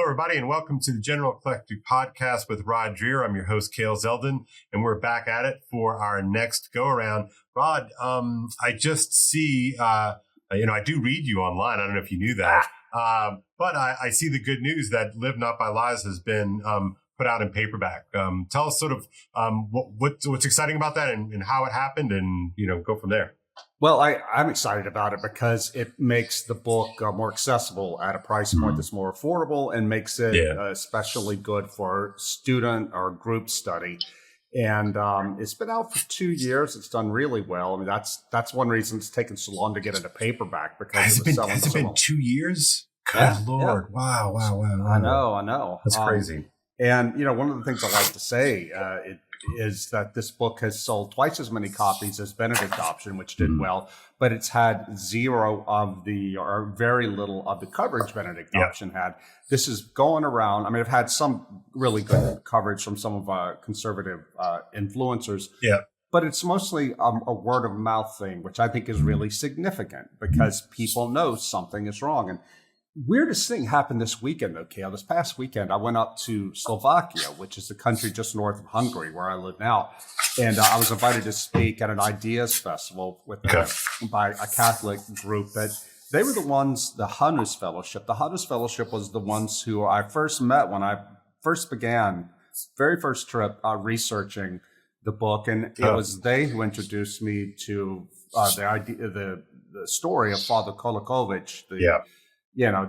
everybody, and welcome to the General Eclectic podcast with Rod Dreher. I'm your host, Kale Zeldin, and we're back at it for our next go-around. Rod, I just see, I do read you online. I don't know if you knew that, but I see the good news that Live Not by Lies has been put out in paperback. Tell us sort of what's exciting about that and how it happened, and go from there. Well, I'm excited about it because it makes the book more accessible at a price point that's more affordable and makes it especially good for student or group study. And it's been out for 2 years. It's done really well. I mean, that's one reason it's taken so long to get into paperback because has it been 2 years? Good Lord. Yeah. Wow. I know. That's crazy. And, one of the things I like to say is that this book has sold twice as many copies as Benedict Option, which did well, but it's had very little of the coverage Benedict Option had. This is going around. I mean, I've had some really good coverage from some of our conservative influencers. Yeah. But it's mostly a word of mouth thing, which I think is really significant because people know something is wrong. And weirdest thing happened this weekend, though, Kale. This past weekend, I went up to Slovakia, which is the country just north of Hungary, where I live now. And I was invited to speak at an Ideas Festival by a Catholic group that they were the ones, the Hanus Fellowship. The Hanus Fellowship was the ones who I first met when I first began, very first trip, researching the book. And it was they who introduced me to the story of Father Kolakovich, the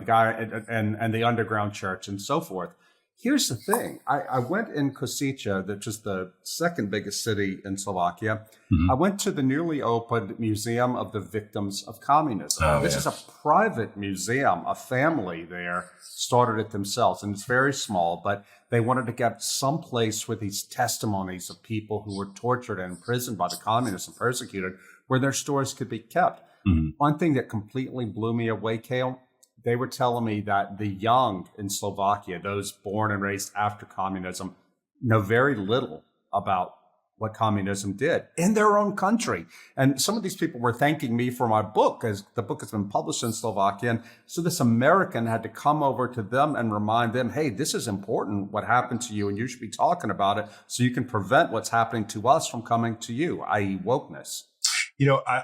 guy and the underground church and so forth. Here's the thing. I went in Košice, which is the second biggest city in Slovakia. Mm-hmm. I went to the newly opened Museum of the Victims of Communism. This is a private museum. A family there started it themselves, and it's very small, but they wanted to get some place with these testimonies of people who were tortured and imprisoned by the communists and persecuted, where their stories could be kept. Mm-hmm. One thing that completely blew me away, Kale, they were telling me that the young in Slovakia, those born and raised after communism, know very little about what communism did in their own country. And some of these people were thanking me for my book, as the book has been published in Slovakia. And so this American had to come over to them and remind them, hey, this is important, what happened to you, and you should be talking about it so you can prevent what's happening to us from coming to you, i.e. wokeness.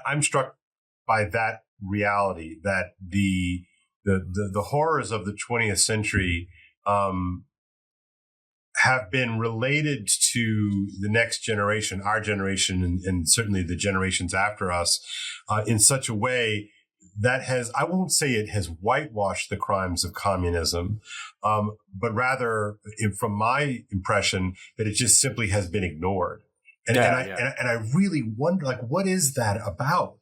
I'm struck by that reality that the horrors of the 20th century have been related to the next generation, our generation, and certainly the generations after us, in such a way that I won't say it has whitewashed the crimes of communism, but rather, from my impression, that it just simply has been ignored. And I really wonder, what is that about?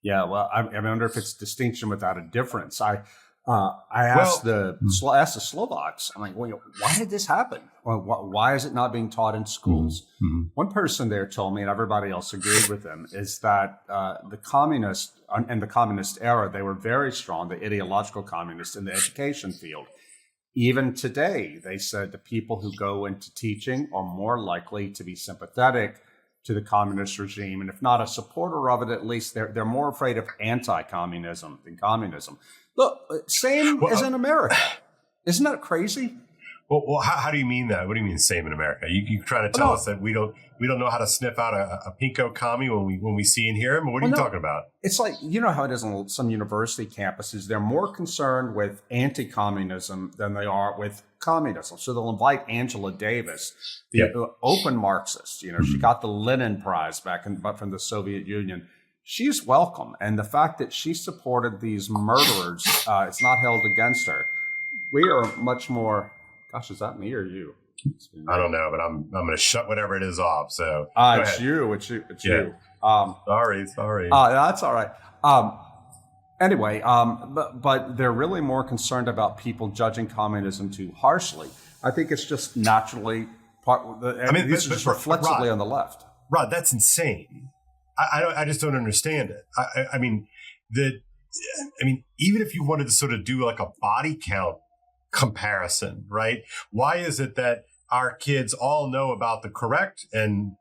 Yeah, well, I wonder if it's distinction without a difference. I asked the Slovaks, I'm like, well, why did this happen? Why is it not being taught in schools? Mm-hmm. One person there told me, and everybody else agreed with him, is that the communist era, they were very strong, the ideological communists in the education field. Even today, they said the people who go into teaching are more likely to be sympathetic to the communist regime, and if not a supporter of it, at least they're more afraid of anti-communism than communism. Look, same as in America. Isn't that crazy? Well, how do you mean that? What do you mean same in America? You trying to tell us that we don't know how to sniff out a pinko commie when we see and hear him? Or what are you talking about? It's like, how it is on some university campuses. They're more concerned with anti-communism than they are with communism. So they'll invite Angela Davis, the open Marxist. She got the Lenin Prize but from the Soviet Union. She's welcome. And the fact that she supported these murderers, it's not held against her. We are much more... Gosh, is that me or you? I don't know, but I'm going to shut whatever it is off. So it's you. It's you. Sorry. That's all right. Anyway, but they're really more concerned about people judging communism too harshly. I think it's just naturally this is just reflexively on the left. Rod, that's insane. I just don't understand it. I mean, even if you wanted to sort of do like a body count comparison, right? Why is it that our kids all know about the correct and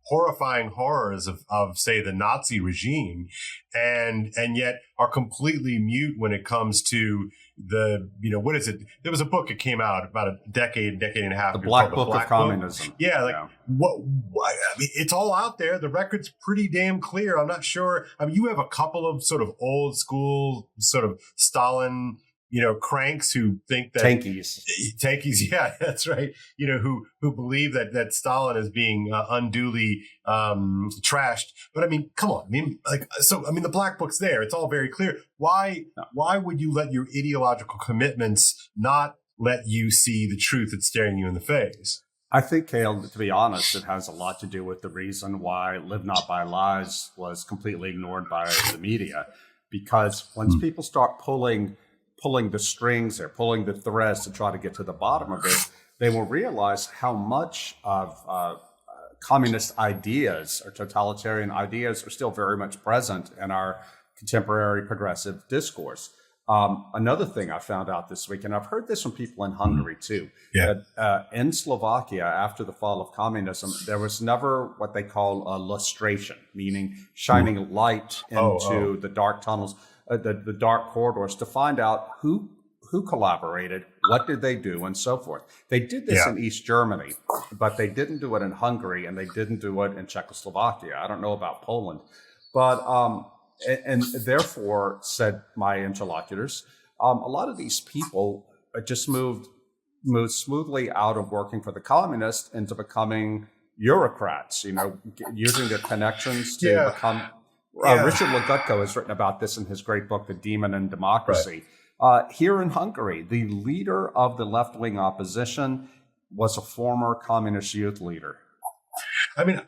horrifying horrors of say, the Nazi regime, and yet are completely mute when it comes to what is it? There was a book that came out about a decade and a half ago. The Black Book of Communism. Yeah, what? I mean, it's all out there. The record's pretty damn clear. I'm not sure. I mean, you have a couple of sort of old school sort of Stalin, cranks who think that tankies, yeah, that's right. Who believe that Stalin is being unduly trashed. But I mean, come on. I mean, the Black Book's there. It's all very clear. Why would you let your ideological commitments not let you see the truth that's staring you in the face? I think, Kale, to be honest, it has a lot to do with the reason why Live Not by Lies was completely ignored by the media, because once people start pulling the strings, they're pulling the threads to try to get to the bottom of it, they will realize how much of communist ideas or totalitarian ideas are still very much present in our contemporary progressive discourse. Another thing I found out this week, and I've heard this from people in Hungary too, that in Slovakia, after the fall of communism, there was never what they call a lustration, meaning shining light into the dark tunnels, the dark corridors, to find out who collaborated, what did they do, and so forth. They did this in East Germany, but they didn't do it in Hungary, and they didn't do it in Czechoslovakia. I don't know about Poland, but and therefore, said my interlocutors, a lot of these people just moved smoothly out of working for the communists into becoming bureaucrats, using their connections to become. Richard Legutko has written about this in his great book, The Demon in Democracy. Right. Here in Hungary, the leader of the left-wing opposition was a former communist youth leader. I mean,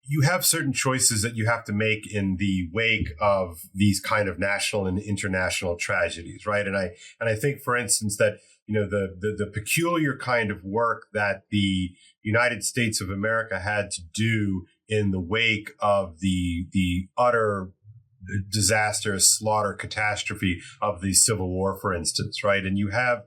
you have certain choices that you have to make in the wake of these kind of national and international tragedies, right? And I think, for instance, that the peculiar kind of work that the United States of America had to do in the wake of the utter disaster, slaughter, catastrophe of the Civil War, for instance, right? And you have,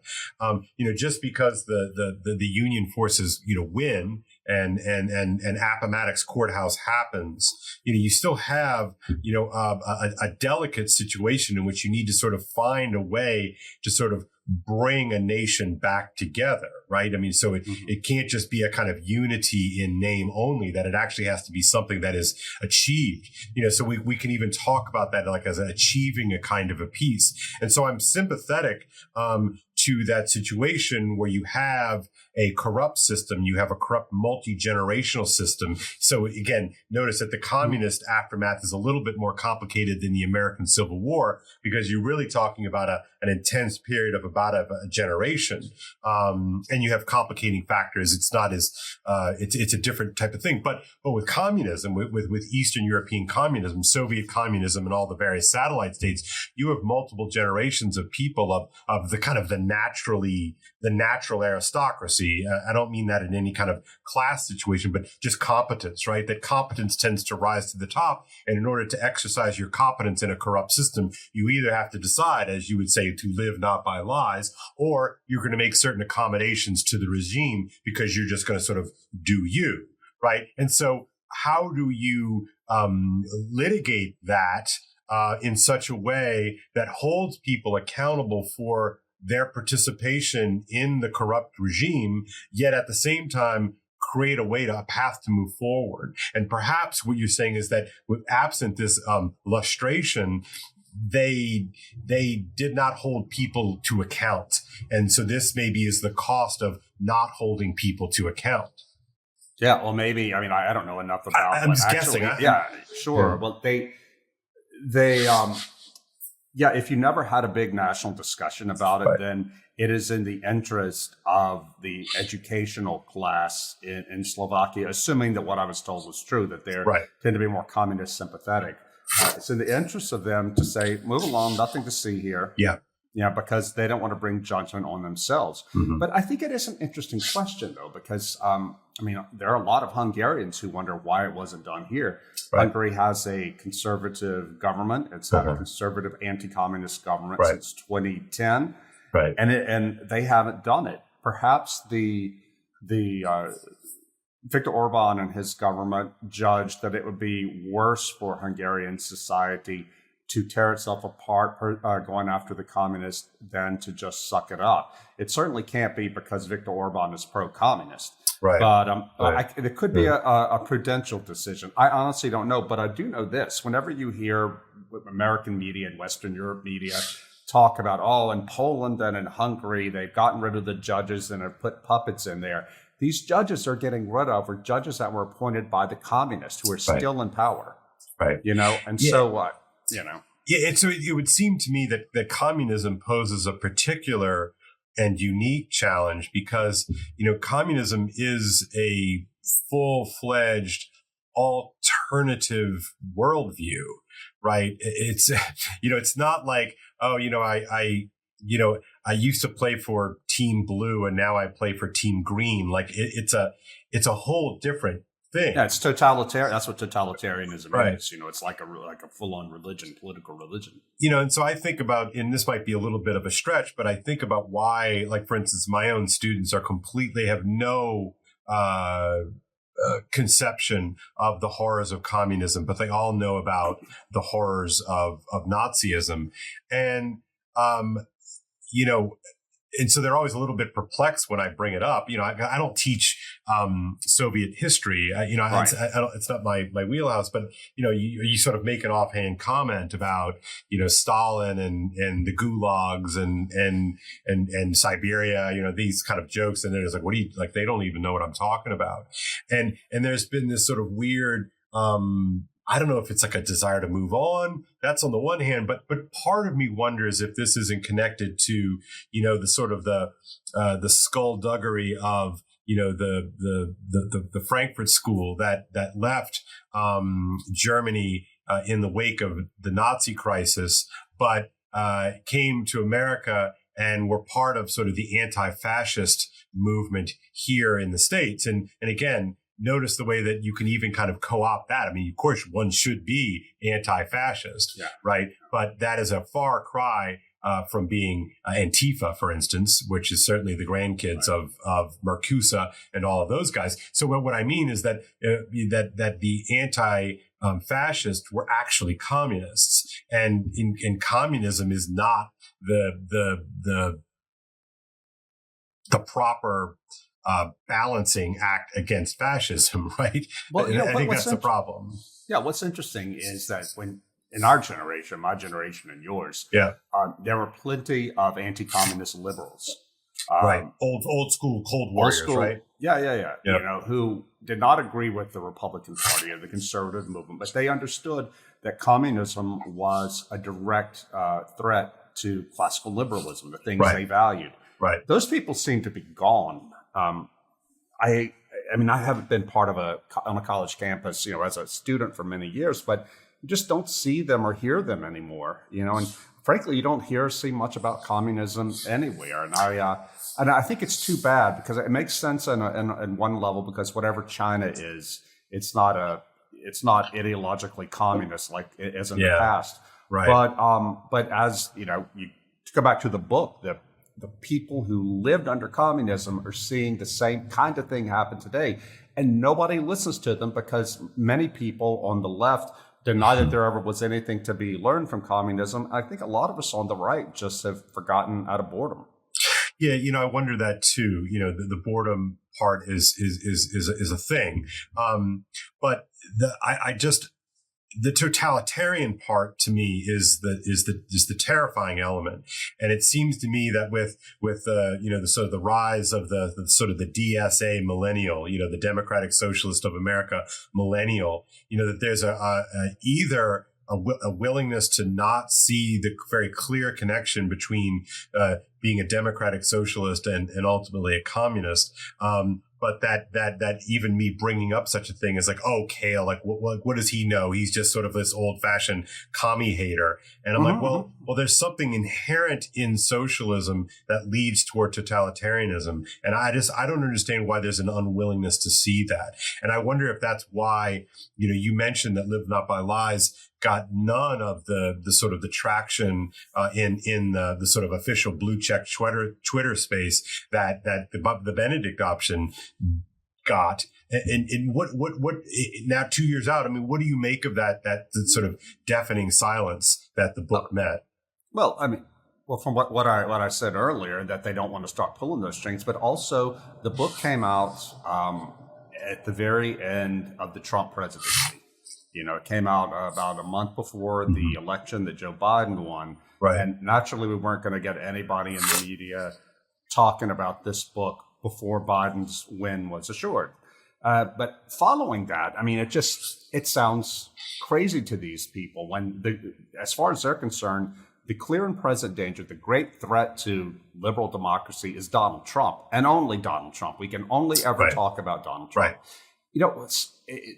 just because the Union forces, win and Appomattox Courthouse happens, you still have, a delicate situation in which you need to sort of find a way to sort of bring a nation back together, right? I mean, so it can't just be a kind of unity in name only, that it actually has to be something that is achieved, so we can even talk about that like as achieving a kind of a peace. And so I'm sympathetic to that situation where you have a corrupt system, you have a corrupt multi-generational system. So again, notice that the communist aftermath is a little bit more complicated than the American Civil War, because you're really talking about an intense period of about a generation. And you have complicating factors. It's not as, it's a different type of thing. But with communism, with Eastern European communism, Soviet communism, and all the various satellite states, you have multiple generations of people of the kind of the natural aristocracy. I don't mean that in any kind of class situation, but just competence, right? That competence tends to rise to the top. And in order to exercise your competence in a corrupt system, you either have to decide, as you would say, to live not by lies, or you're going to make certain accommodations to the regime because you're just going to sort of do you, right? And so how do you litigate that in such a way that holds people accountable for their participation in the corrupt regime, yet at the same time create a path to move forward? And perhaps what you're saying is that with absent this lustration, they did not hold people to account. And so this maybe is the cost of not holding people to account. Yeah, well, maybe. I mean, I don't know enough about. I'm just guessing. Yeah, sure. Yeah. Well, they if you never had a big national discussion about it, then it is in the interest of the educational class in Slovakia, assuming that what I was told was true, that they tend to be more communist sympathetic. It's in the interest of them to say, move along, nothing to see here. Yeah, because they don't want to bring judgment on themselves. Mm-hmm. But I think it is an interesting question, though, because, there are a lot of Hungarians who wonder why it wasn't done here. Right. Hungary has a conservative government. It's had a conservative anti-communist government since 2010. Right. And they haven't done it. Perhaps the Viktor Orban and his government judged that it would be worse for Hungarian society to tear itself apart, going after the communists, than to just suck it up. It certainly can't be because Viktor Orban is pro-communist. Right. But it could be a prudential decision. I honestly don't know, but I do know this. Whenever you hear American media and Western Europe media talk about, in Poland and in Hungary, they've gotten rid of the judges and have put puppets in there. These judges they're getting rid of are judges that were appointed by the communists who are still in power. Right. So what? Yeah, it would seem to me that communism poses a particular and unique challenge because, communism is a full-fledged alternative worldview, right? It's, it's not like, I used to play for Team Blue and now I play for Team Green. Like it's a whole different thing. Yeah, it's totalitarian. That's what totalitarianism is. It's like a full-on religion, political religion. And so I think about, and this might be a little bit of a stretch, but I think about why, like, for instance, my own students they have no conception of the horrors of communism, but they all know about the horrors of Nazism. And, and so they're always a little bit perplexed when I bring it up. I don't teach Soviet history. It's not my wheelhouse. But you sort of make an offhand comment about Stalin and the gulags and Siberia. These kind of jokes, and it's like, what do you like? They don't even know what I'm talking about. And there's been this sort of weird. I don't know if it's like a desire to move on. That's on the one hand, but part of me wonders if this isn't connected to, the sort of the skullduggery of, the Frankfurt School that left Germany in the wake of the Nazi crisis, but came to America and were part of sort of the anti-fascist movement here in the States. And again, notice the way that you can even kind of co-opt that. I mean, of course, one should be anti-fascist, right? But that is a far cry from being Antifa, for instance, which is certainly the grandkids of Marcuse and all of those guys. So what I mean is that that the anti-fascists were actually communists, and in communism is not the proper balancing act against fascism, right? Well, I think that's the problem. Yeah, what's interesting is that when in our generation, my generation and yours, there were plenty of anti-communist liberals. Right. Old school Cold Warriors, right? Yeah. Who did not agree with the Republican Party or the conservative movement, but they understood that communism was a direct threat to classical liberalism, the things they valued. Right. Those people seem to be gone. I haven't been part of on a college campus, as a student for many years, but you just don't see them or hear them anymore, and frankly, you don't see much about communism anywhere. And I think it's too bad because it makes sense in one level, because whatever China is, it's not ideologically communist like it is in the past. Right. But as you to go back to the book, the people who lived under communism are seeing the same kind of thing happen today. And nobody listens to them because many people on the left deny that there ever was anything to be learned from communism. I think a lot of us on the right just have forgotten out of boredom. Yeah, I wonder that too. The boredom part is a thing. But the totalitarian part to me is the terrifying element, and it seems to me that with the sort of the rise of the sort of the DSA millennial, the Democratic Socialist of America millennial, that there's either a willingness to not see the very clear connection between being a democratic socialist and ultimately a communist. But that even me bringing up such a thing is like, oh, Kale, like what does he know? He's just sort of this old fashioned commie hater. And I'm like, well, there's something inherent in socialism that leads toward totalitarianism. And I don't understand why there's an unwillingness to see that. And I wonder if that's why, you mentioned that Live Not by Lies got none of the sort of the traction in the sort of official blue check Twitter space that the Benedict option got. And what now 2 years out, I mean, what do you make of that sort of deafening silence that the book met? Well, I mean, from what I said earlier, that they don't want to start pulling those strings, but also the book came out at the very end of the Trump presidency. It came out about a month before the election that Joe Biden won. Right. And naturally, we weren't going to get anybody in the media talking about this book before Biden's win was assured. But following that, I mean, it sounds crazy to these people when, as far as they're concerned, the clear and present danger, the great threat to liberal democracy is Donald Trump, and only Donald Trump. We can only ever talk about Donald Trump. Right.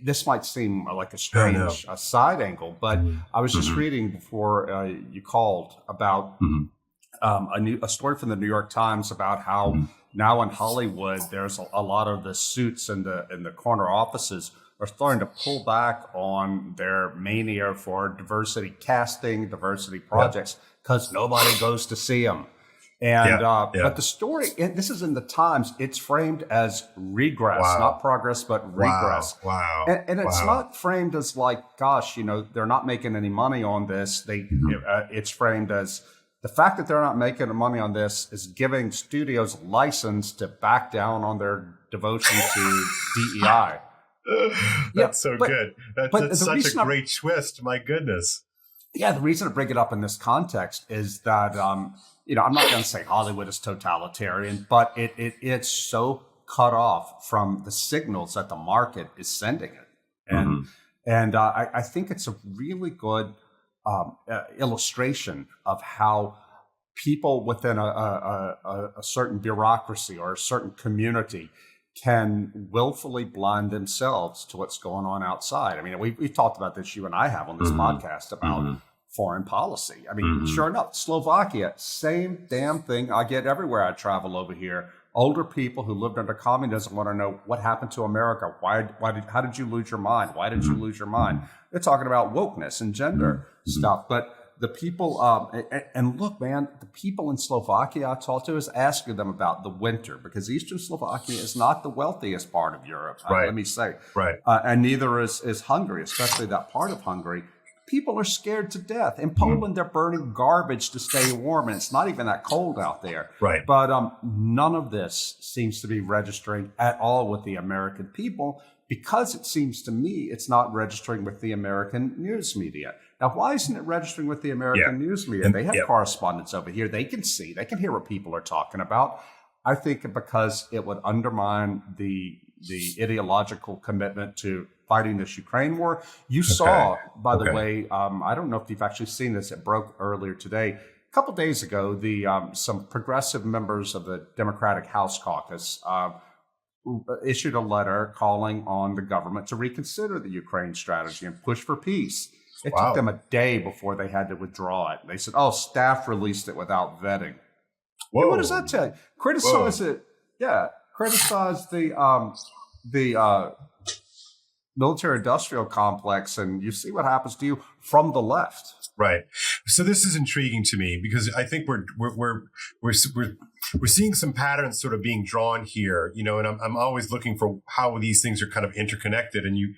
This might seem like a strange side angle, but I was just reading before you called about a story from the New York Times about how now in Hollywood there's a lot of the suits in the corner offices are starting to pull back on their mania for diversity casting, diversity projects, because nobody goes to see them. And but the story, and this is in the Times, it's framed as regress, not progress, but regress. Wow. And it's not framed as like, gosh, they're not making any money on this. It's framed as the fact that they're not making money on this is giving studios license to back down on their devotion to DEI. That's good. That's such a great twist. My goodness. Yeah, the reason I bring it up in this context is that, I'm not going to say Hollywood is totalitarian, but it's so cut off from the signals that the market is sending it. And I think it's a really good illustration of how people within a certain bureaucracy or a certain community can willfully blind themselves to what's going on outside. I mean, we've talked about this, you and I have on this podcast about foreign policy. I mean, sure enough, Slovakia, same damn thing I get everywhere I travel over here. Older people who lived under communism want to know what happened to America. How did you lose your mind? Why did you lose your mind? They're talking about wokeness and gender stuff, but the people, and look, man, the people in Slovakia I talked to is asking them about the winter because Eastern Slovakia is not the wealthiest part of Europe, let me say. Right. And neither is Hungary, especially that part of Hungary. People are scared to death. In Poland, they're burning garbage to stay warm, and it's not even that cold out there. Right. But none of this seems to be registering at all with the American people because it seems to me it's not registering with the American news media. Now, why isn't it registering with the American news media? They have correspondents over here. They can see, they can hear what people are talking about. I think because it would undermine the ideological commitment to fighting this Ukraine war. You saw, by the way, I don't know if you've actually seen this. It broke earlier today. A couple days ago, some progressive members of the Democratic House Caucus issued a letter calling on the government to reconsider the Ukraine strategy and push for peace. It took them a day before they had to withdraw it. They said, staff released it without vetting. Hey, what does that tell you? Criticize it. Yeah. Criticize the military-industrial complex, and you see what happens to you from the left. Right. So this is intriguing to me because I think we're seeing some patterns sort of being drawn here, and I'm always looking for how these things are kind of interconnected. And you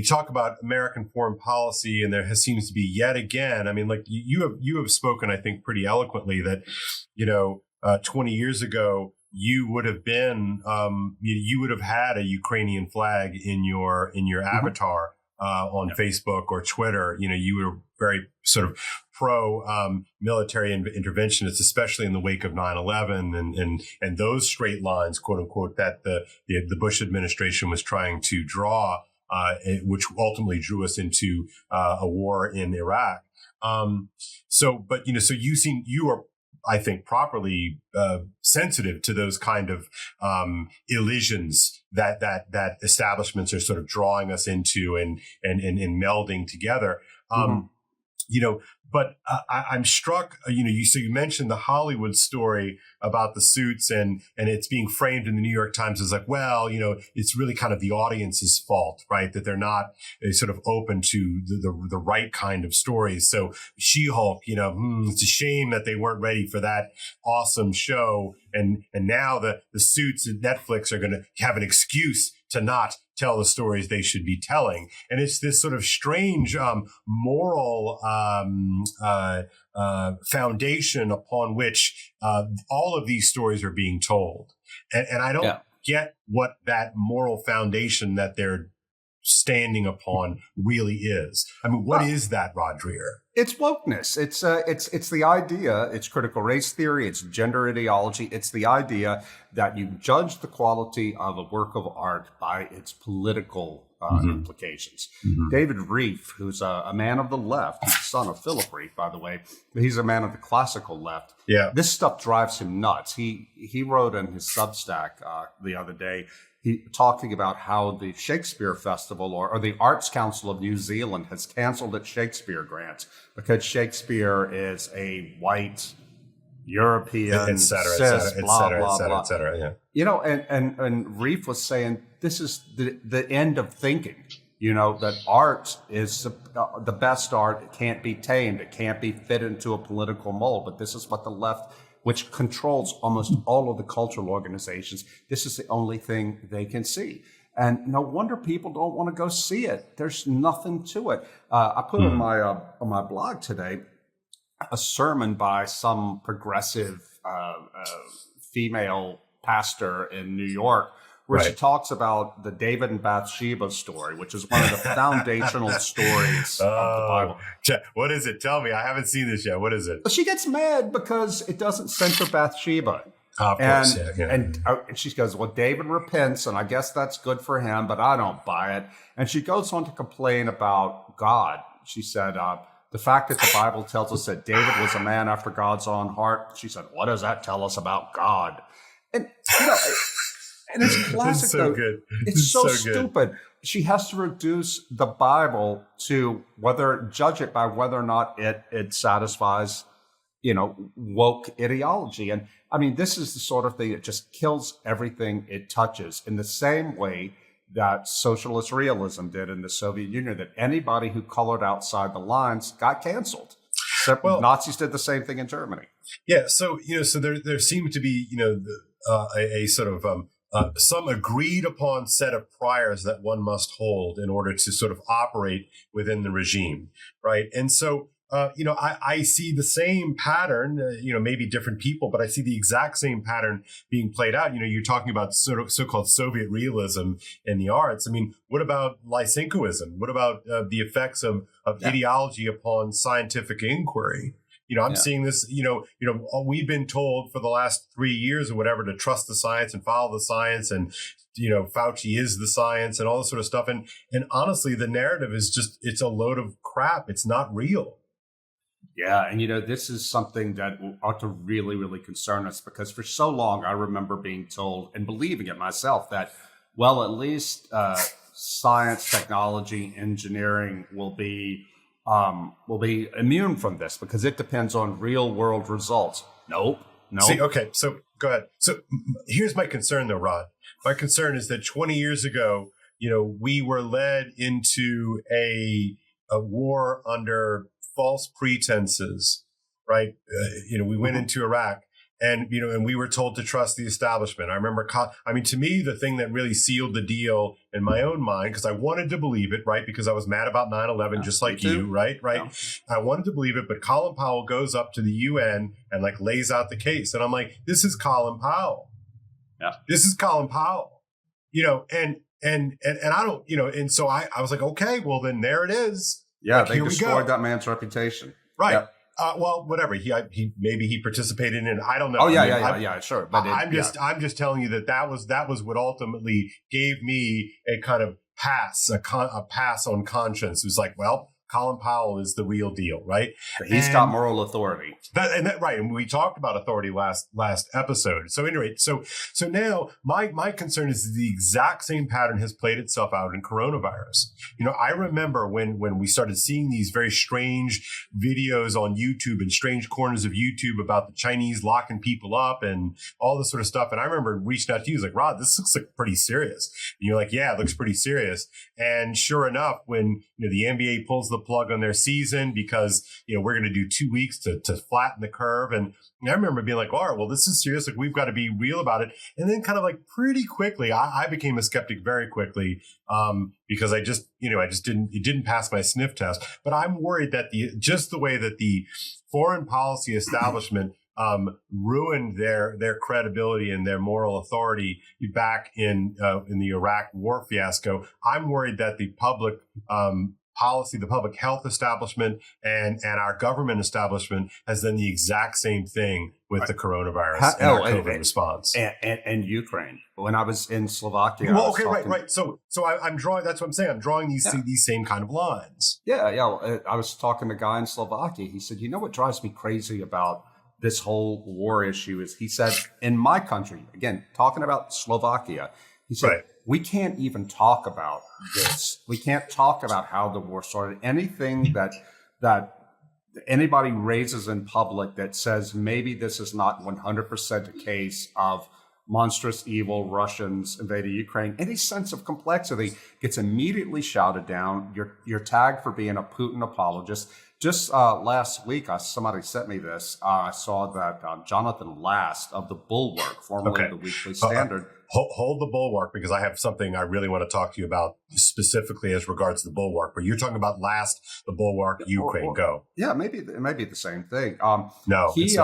talk about American foreign policy, and there seems to be yet again. I mean, like you have spoken, I think, pretty eloquently that 20 years ago you would have been you would have had a Ukrainian flag in your avatar on Facebook or Twitter. You were very sort of pro military interventionist, especially in the wake of 9/11 and those straight lines, quote unquote, that the Bush administration was trying to draw. Which ultimately drew us into a war in Iraq. So you are, I think, properly sensitive to those kind of elisions that establishments are sort of drawing us into and melding together. But I'm struck, so you mentioned the Hollywood story about the suits and it's being framed in the New York Times as like, well, it's really kind of the audience's fault, right? That they're not sort of open to the right kind of stories. So She-Hulk, it's a shame that they weren't ready for that awesome show. And now the suits at Netflix are going to have an excuse to not tell the stories they should be telling. And it's this sort of strange moral foundation upon which all of these stories are being told. And I don't get what that moral foundation that they're standing upon really is. I mean, what is that, Rod Dreher? It's wokeness. It's the idea. It's critical race theory. It's gender ideology. It's the idea that you judge the quality of a work of art by its political implications. Mm-hmm. David Rieff, who's a man of the left, he's the son of Philip Rieff, by the way, but he's a man of the classical left. Yeah, this stuff drives him nuts. He wrote in his Substack the other day. Talking about how the Shakespeare Festival or the Arts Council of New Zealand has canceled its Shakespeare grants because Shakespeare is a white European, et cetera, cis, blah, blah, et cetera. Yeah. And Rieff was saying this is the end of thinking. That art is the best art. It can't be tamed. It can't be fit into a political mold. But this is what the left, which controls almost all of the cultural organizations, this is the only thing they can see. And no wonder people don't want to go see it. There's nothing to it. I put on my blog today a sermon by some progressive female pastor in New York, where she talks about the David and Bathsheba story, which is one of the foundational stories of the Bible. What is it? Tell me. I haven't seen this yet. What is it? She gets mad because it doesn't center Bathsheba. Of course, yeah. And she goes, well, David repents, and I guess that's good for him, but I don't buy it. And she goes on to complain about God. She said, the fact that the Bible tells us that David was a man after God's own heart, she said, what does that tell us about God? And, and it's classic, it's so though. Good. It's so stupid. She has to reduce the Bible to judge it by whether or not it satisfies, woke ideology. And I mean, this is the sort of thing that just kills everything it touches in the same way that socialist realism did in the Soviet Union, that anybody who colored outside the lines got canceled. Well, Nazis did the same thing in Germany. Yeah. So, so there seemed to be, a sort of, some agreed upon set of priors that one must hold in order to sort of operate within the regime. Right. And so, I see the same pattern, maybe different people, but I see the exact same pattern being played out. You're talking about so-called Soviet realism in the arts. I mean, what about Lysenkoism? What about the effects of ideology upon scientific inquiry? I'm seeing this, we've been told for the last 3 years or whatever to trust the science and follow the science and, Fauci is the science and all this sort of stuff. And honestly, the narrative is just, it's a load of crap. It's not real. Yeah. And, this is something that ought to really, really concern us, because for so long, I remember being told and believing it myself that, well, at least science, technology, engineering will be immune from this because it depends on real world results. Nope. See, okay. So go ahead. So here's my concern though, Rod. My concern is that 20 years ago, we were led into a war under false pretenses, right? We went into Iraq and we were told to trust the establishment. I remember, to me, the thing that really sealed the deal in my own mind, because I wanted to believe it, right? Because I was mad about 9/11, just like you, right? Yeah. I wanted to believe it, but Colin Powell goes up to the UN and lays out the case. And I'm like, this is Colin Powell. Yeah. This is Colin Powell, and I don't, and so I was like, okay, well then there it is. Yeah. They destroyed that man's reputation. Right. Yeah. Well, whatever. He participated in it. I don't know. Oh yeah, sure. But I'm just telling you that was what ultimately gave me a kind of pass, a pass on conscience. It was like, well, Colin Powell is the real deal, right? He's got moral authority. Right. And we talked about authority last episode. So anyway, so now my concern is the exact same pattern has played itself out in coronavirus. I remember when we started seeing these very strange videos on YouTube and strange corners of YouTube about the Chinese locking people up and all this sort of stuff. And I remember reaching out to you, like, Rod, this looks like pretty serious. And you're like, yeah, it looks pretty serious. And sure enough, when the NBA pulls the plug on their season because we're going to do 2 weeks to flatten the curve, and I remember being like, all right, well, this is serious. Like, we've got to be real about it. And then kind of like pretty quickly, I became a skeptic very quickly because it didn't pass my sniff test. But I'm worried that the way that the foreign policy establishment ruined their credibility and their moral authority back in the Iraq war fiasco. I'm worried that the public policy, the public health establishment, and our government establishment has done the exact same thing with the coronavirus and our COVID response. And Ukraine. When I was in Slovakia. Well, okay, right. So I'm drawing. That's what I'm saying. I'm drawing these same kind of lines. Yeah. I was talking to a guy in Slovakia. He said, what drives me crazy about this whole war issue is, he said, in my country, again, talking about Slovakia, he said, we can't even talk about this. We can't talk about how the war started. Anything that anybody raises in public that says maybe this is not 100% a case of monstrous evil Russians invaded Ukraine, any sense of complexity gets immediately shouted down. You're tagged for being a Putin apologist. Just last week, somebody sent me this. I saw that Jonathan Last of the Bulwark, formerly the Weekly Standard. Hold the Bulwark, because I have something I really want to talk to you about specifically as regards to the Bulwark. But you're talking about Last, the Bulwark, Ukraine. Go. Yeah, maybe it may be the same thing. No, it's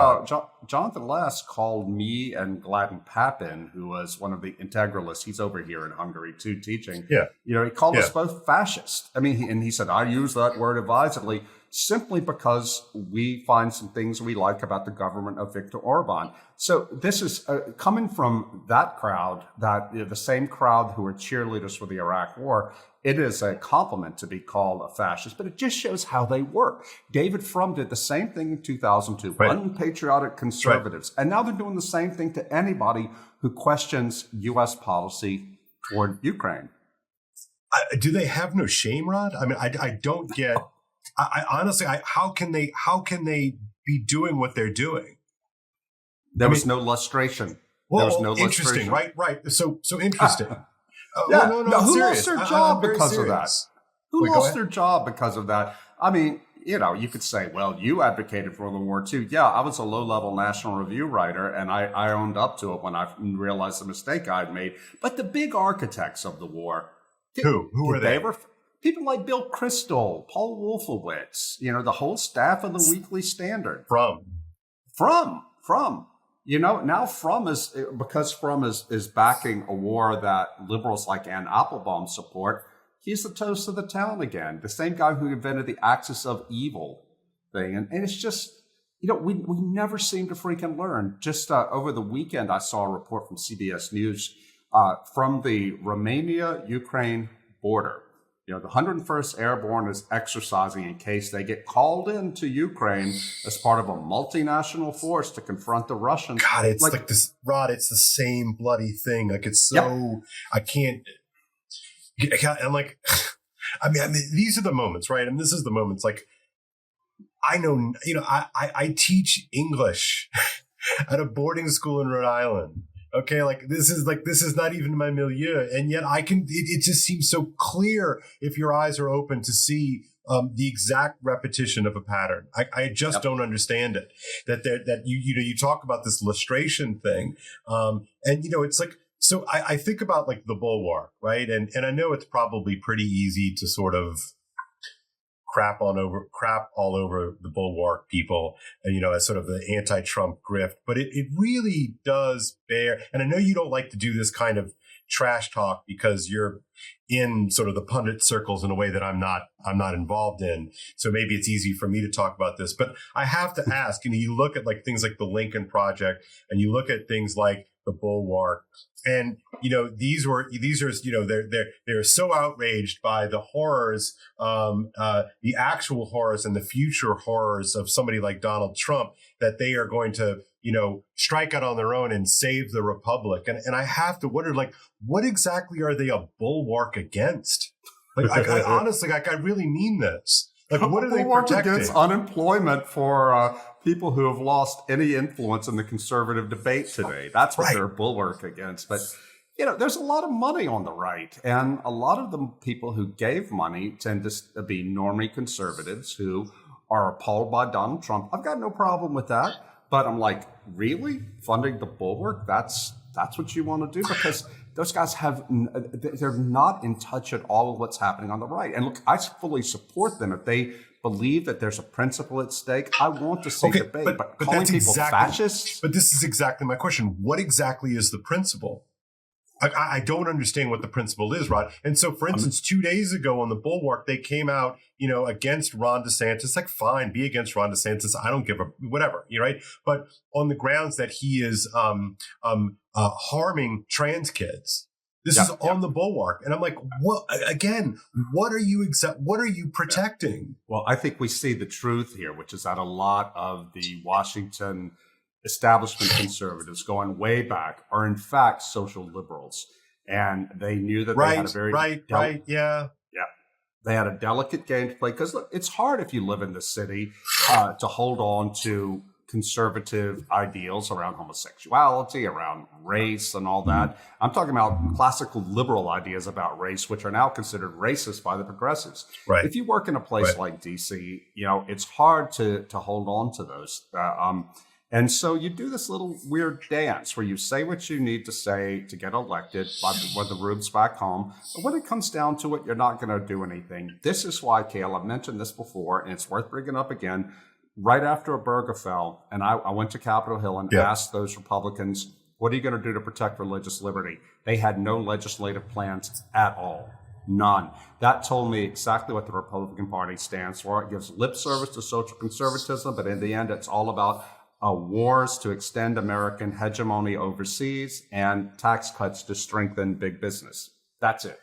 Jonathan Last called me and Gladden Papin, who was one of the integralists. He's over here in Hungary too, teaching. Yeah, he called us both fascist. I mean, he said, I use that word advisedly, simply because we find some things we like about the government of Viktor Orban. So this is coming from that crowd, the same crowd who were cheerleaders for the Iraq War. It is a compliment to be called a fascist, but it just shows how they work. David Frum did the same thing in 2002, unpatriotic conservatives. And now they're doing the same thing to anybody who questions U.S. policy toward Ukraine. Do they have no shame, Rod? I mean, I don't get... I honestly, how can they be doing what they're doing? There was no lustration. Well, there was no interesting, right? So interesting. No, who lost their job because of that? Who lost their job because of that? I mean, you could say, well, you advocated for the war too. Yeah, I was a low-level National Review writer, and I owned up to it when I realized the mistake I'd made. But the big architects of the war, who were they? People like Bill Kristol, Paul Wolfowitz, the whole staff of the Weekly Standard. From. Now Frum is backing a war that liberals like Ann Applebaum support. He's the toast of the town again. The same guy who invented the axis of evil thing. And it's just, we never seem to freaking learn. Just over the weekend, I saw a report from CBS News from the Romania-Ukraine border. The 101st Airborne is exercising in case they get called into Ukraine as part of a multinational force to confront the Russians. God, it's like this, Rod, it's the same bloody thing. Like, it's so, I can't, I'm like, I mean, these are the moments, right? And this is the moments, like, I know, I teach English at a boarding school in Rhode Island. Okay, this is not even my milieu, and yet it just seems so clear if your eyes are open to see the exact repetition of a pattern. I just don't understand it. That you talk about this lustration thing, and it's like, so I think about like the Bulwark, right? And I know it's probably pretty easy to sort of crap all over the Bulwark people, and as sort of the anti-Trump grift, but it really does bear. And I know you don't like to do this kind of trash talk because you're in sort of the pundit circles in a way that I'm not involved in. So maybe it's easy for me to talk about this, but I have to ask. You look at like things like the Lincoln Project, and you look at things like the Bulwark. And, these are, they're so outraged by the horrors, the actual horrors and the future horrors of somebody like Donald Trump, that they are going to, strike out on their own and save the republic. And I have to wonder, what exactly are they a bulwark against? I honestly, I really mean this. What are they protecting? Against unemployment for people who have lost any influence in the conservative debate today. That's what they're a bulwark against. But, there's a lot of money on the right. And a lot of the people who gave money tend to be normie conservatives who are appalled by Donald Trump. I've got no problem with that. But I'm like, really? Funding the Bulwark? That's what you want to do? Because those guys they're not in touch at all with what's happening on the right. And look, I fully support them. If they believe that there's a principle at stake, I want to see debate. But calling people fascists? But this is exactly my question. What exactly is the principle? I don't understand what the principle is, Rod. And so, for instance, 2 days ago on the Bulwark, they came out, against Ron DeSantis. Fine, be against Ron DeSantis. I don't give a whatever, right? But on the grounds that he is harming trans kids. This is on the Bulwark, and I'm like, what? Again, what are you protecting? Well, I think we see the truth here, which is that a lot of the Washington establishment conservatives going way back are in fact social liberals, and they knew that they had a very they had a delicate game to play, because look, it's hard if you live in the city to hold on to conservative ideals around homosexuality, around race, and all that. I'm talking about classical liberal ideas about race, which are now considered racist by the progressives. Right. If you work in a place like DC, it's hard to hold on to those. And so you do this little weird dance where you say what you need to say to get elected when the room's back home. But when it comes down to it, you're not going to do anything. This is why, Kale, I've mentioned this before, and it's worth bringing up again. Right after Obergefell, and I went to Capitol Hill and asked those Republicans, what are you going to do to protect religious liberty? They had no legislative plans at all. None. That told me exactly what the Republican Party stands for. It gives lip service to social conservatism, but in the end, it's all about wars to extend American hegemony overseas and tax cuts to strengthen big business. That's it.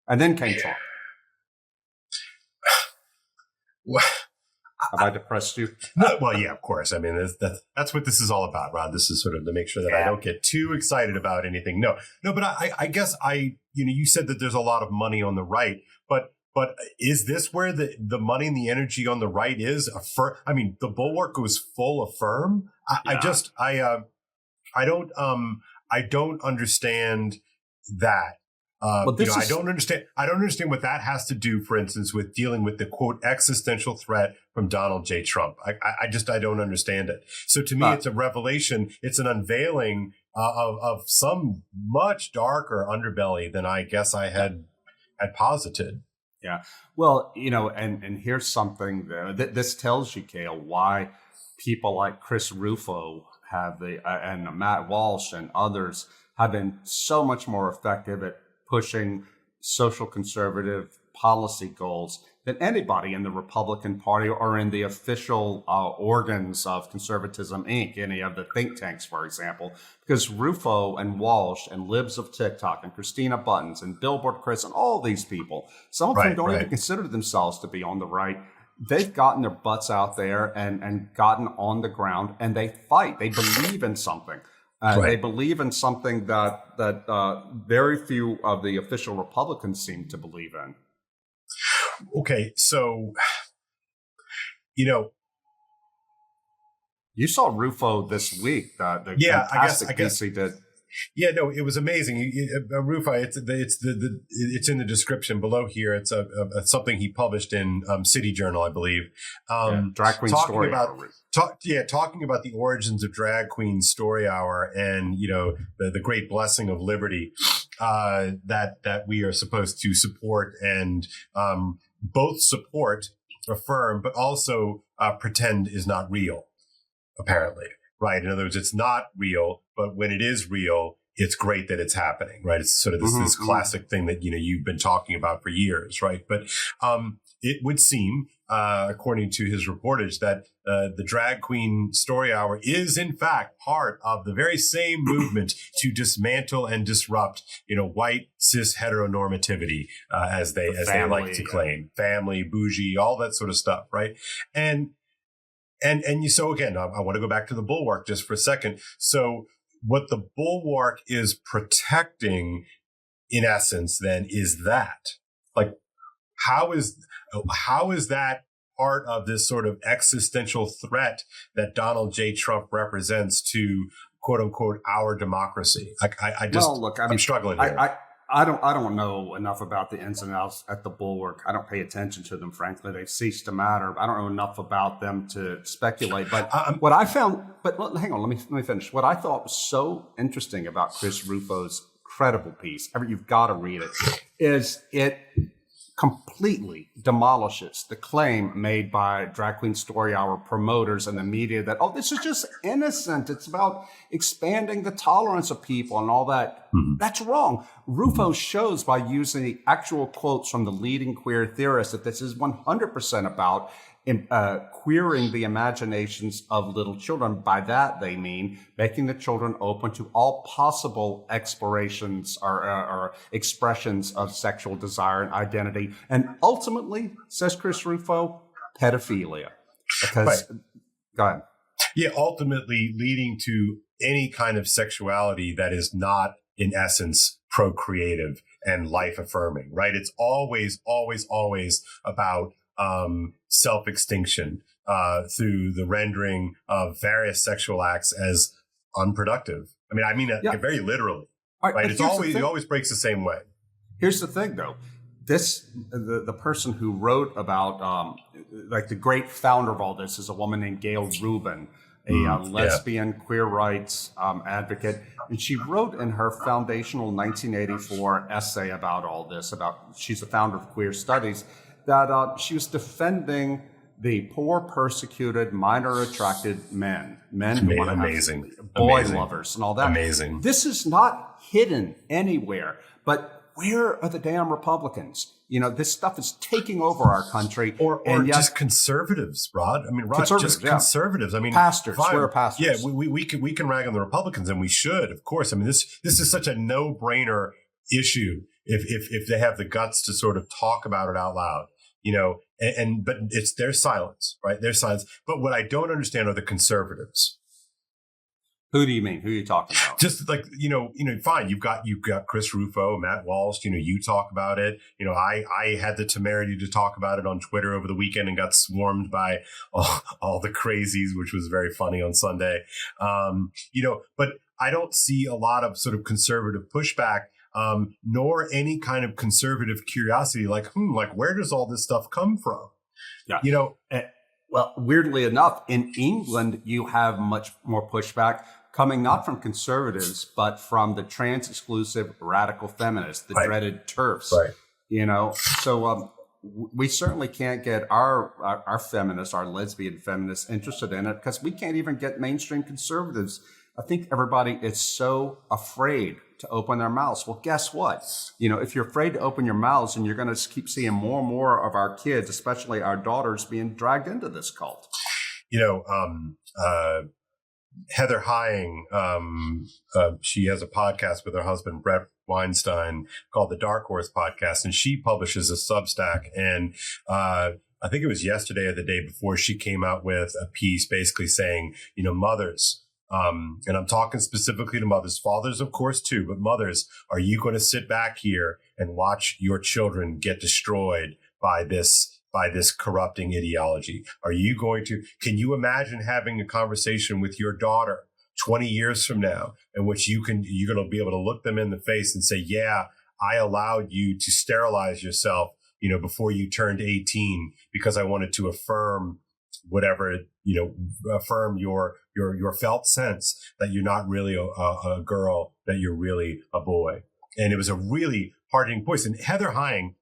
And then came Trump. Have I depressed you? No, well, yeah, of course. I mean, that's what this is all about, Rod. This is sort of to make sure that I don't get too excited about anything. No, but I guess you said that there's a lot of money on the right, but is this where the money and the energy on the right is? I mean, the Bulwark was full of firm. I don't understand that. I don't understand what that has to do, for instance, with dealing with the quote existential threat from Donald J. Trump. I don't understand it. So to me, it's a revelation. It's an unveiling of some much darker underbelly than I guess I had posited. Yeah. Well, and here's something that this tells you, Kale, why people like Chris Rufo and Matt Walsh and others have been so much more effective at pushing social conservative policy goals than anybody in the Republican Party or in the official organs of Conservatism Inc., any of the think tanks, for example, because Rufo and Walsh and Libs of TikTok and Christina Buttons and Billboard Chris and all these people, some of them don't even consider themselves to be on the right. They've gotten their butts out there and gotten on the ground, and they fight. They believe in something. They believe in something that very few of the official Republicans seem to believe in. Okay, so, you saw Rufo this week. The fantastic piece he did. Yeah, no, it was amazing. Rufo, it's in the description below here. It's something he published in City Journal, I believe. Drag Queen Story Hour. Talking about the origins of Drag Queen Story Hour and the great blessing of liberty that we are supposed to support and both support, affirm, but also pretend is not real. Apparently, right? In other words, it's not real. But when it is real, it's great that it's happening, right? It's sort of this classic thing that, you've been talking about for years, right? But it would seem according to his reportage, that the drag queen story hour is in fact part of the very same movement to dismantle and disrupt, white cis heteronormativity, as they like to claim, family, bougie, all that sort of stuff, right? So again, I want to go back to the Bulwark just for a second. So what the Bulwark is protecting, in essence, then, is that, like, how is that part of this sort of existential threat that Donald J. Trump represents to, quote unquote, our democracy? I'm struggling here. I don't know enough about the ins and outs at the Bulwark. I don't pay attention to them, frankly. They've ceased to matter. I don't know enough about them to speculate. But what I found, hang on, let me finish. What I thought was so interesting about Chris Rufo's credible piece, you've got to read it, is it completely demolishes the claim made by Drag Queen Story Hour promoters and the media that, this is just innocent. It's about expanding the tolerance of people and all that. Mm-hmm. That's wrong. Rufo shows by using the actual quotes from the leading queer theorists that this is 100% about queering the imaginations of little children. By that, they mean making the children open to all possible explorations or expressions of sexual desire and identity. And ultimately, says Chris Rufo, pedophilia. Because, Go ahead. Yeah, ultimately leading to any kind of sexuality that is not, in essence, procreative and life affirming, right? It's always, always, always about self-extinction through the rendering of various sexual acts as unproductive. I mean that very literally, right? It always breaks the same way. Here's the thing, though. The person who wrote about the great founder of all this is a woman named Gail Rubin, a lesbian queer rights advocate. And she wrote in her foundational 1984 essay about all this, she's the founder of Queer Studies, that she was defending the poor, persecuted, minor-attracted men who want to have boy lovers and all that. Amazing. This is not hidden anywhere, but where are the damn Republicans? This stuff is taking over our country. Or just conservatives, Rod. Conservatives. Pastors. We're pastors. Yeah, we can rag on the Republicans, and we should, of course. This is such a no-brainer issue if they have the guts to sort of talk about it out loud. But it's their silence, right? Their silence. But what I don't understand are the conservatives. Who do you mean? Who are you talking about? Just like, fine. You've got Chris Rufo, Matt Walsh, you talk about it. I had the temerity to talk about it on Twitter over the weekend and got swarmed by all the crazies, which was very funny on Sunday. But I don't see a lot of sort of conservative pushback. Nor any kind of conservative curiosity, like where does all this stuff come from? Yeah. Well, weirdly enough, in England, you have much more pushback coming not from conservatives, but from the trans-exclusive radical feminists, the dreaded TERFs. Right. So we certainly can't get our feminists, our lesbian feminists, interested in it because we can't even get mainstream conservatives. I think everybody is so afraid to open their mouths. Well, guess what? If you're afraid to open your mouths, and you're going to keep seeing more and more of our kids, especially our daughters, being dragged into this cult. Heather Hying, she has a podcast with her husband, Brett Weinstein, called the Dark Horse Podcast, and she publishes a Substack. And I think it was yesterday or the day before, she came out with a piece basically saying, mothers, and I'm talking specifically to mothers, fathers, of course, too, but mothers, are you going to sit back here and watch your children get destroyed by this corrupting ideology? Are you going to, can you imagine having a conversation with your daughter 20 years from now in which you're going to be able to look them in the face and say, yeah, I allowed you to sterilize yourself, before you turned 18 because I wanted to affirm whatever, affirm your felt sense that you're not really a girl, that you're really a boy. And it was a really hard-hitting voice. And Heather Hying,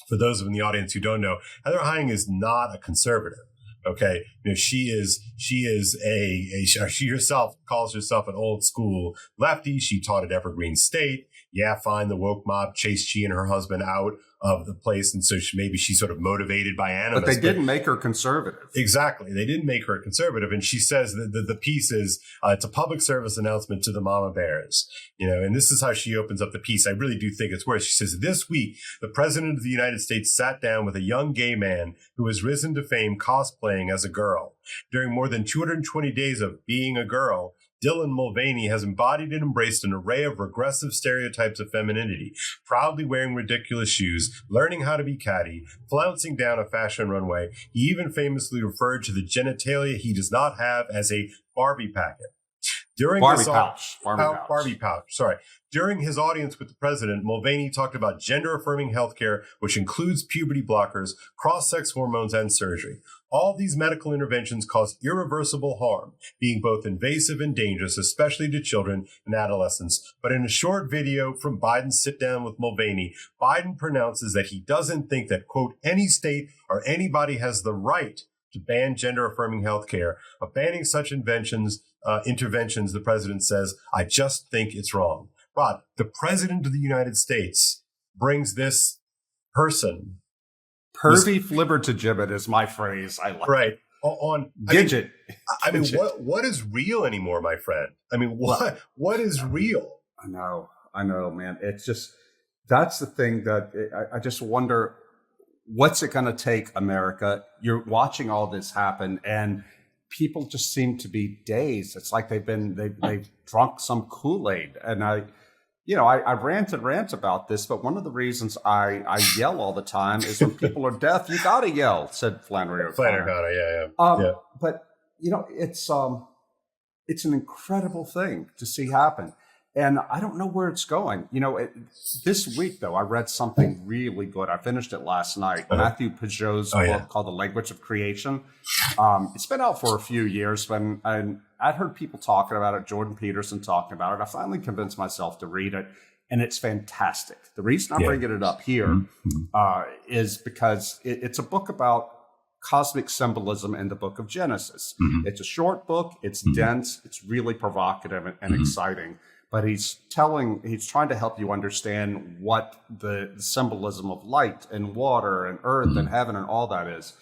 for those in the audience who don't know, Heather Hying is not a conservative, Okay, she herself calls herself an old school lefty. She taught at Evergreen State. Yeah, fine. The woke mob chased she and her husband out of the place, and so maybe she's sort of motivated by animus. But they didn't make her conservative. Exactly, they didn't make her conservative, and she says that the piece is it's a public service announcement to the mama bears, and this is how she opens up the piece. I really do think it's worse. She says, "This week, the president of the United States sat down with a young gay man who has risen to fame cosplaying as a girl. During more than 220 days of being a girl, Dylan Mulvaney has embodied and embraced an array of regressive stereotypes of femininity, proudly wearing ridiculous shoes, learning how to be catty, flouncing down a fashion runway. He even famously referred to the genitalia he does not have as a Barbie packet. Barbie pouch. Sorry. During his audience with the president, Mulvaney talked about gender-affirming healthcare, which includes puberty blockers, cross-sex hormones, and surgery. All these medical interventions cause irreversible harm, being both invasive and dangerous, especially to children and adolescents. But in a short video from Biden's sit-down with Mulvaney, Biden pronounces that he doesn't think that, quote, any state or anybody has the right to ban gender-affirming healthcare. Of banning such interventions, the president says, I just think it's wrong. Rod, the president of the United States brings this person. Pervy flibbertigibbet is my phrase. I like right. Gidget. I mean, what is real anymore, my friend? I mean, what is real? I know, man. It's just, that's the thing that I just wonder, what's it going to take, America? You're watching all this happen, and people just seem to be dazed. It's like they've drunk some Kool-Aid. And I rant about this, but one of the reasons I yell all the time is when people are deaf, you got to yell, said Flannery O'Connor. Yeah. But, it's an incredible thing to see happen. And I don't know where it's going. This week, though, I read something really good. I finished it last night. Matthieu Pageau's book called The Language of Creation. It's been out for a few years, but I'd heard people talking about it, Jordan Peterson talking about it. I finally convinced myself to read it, and it's fantastic. The reason I'm bringing it up here is because it's a book about cosmic symbolism in the book of Genesis. It's a short book. It's dense. It's really provocative and exciting. But he's trying to help you understand what the symbolism of light and water and earth and heaven and all that is.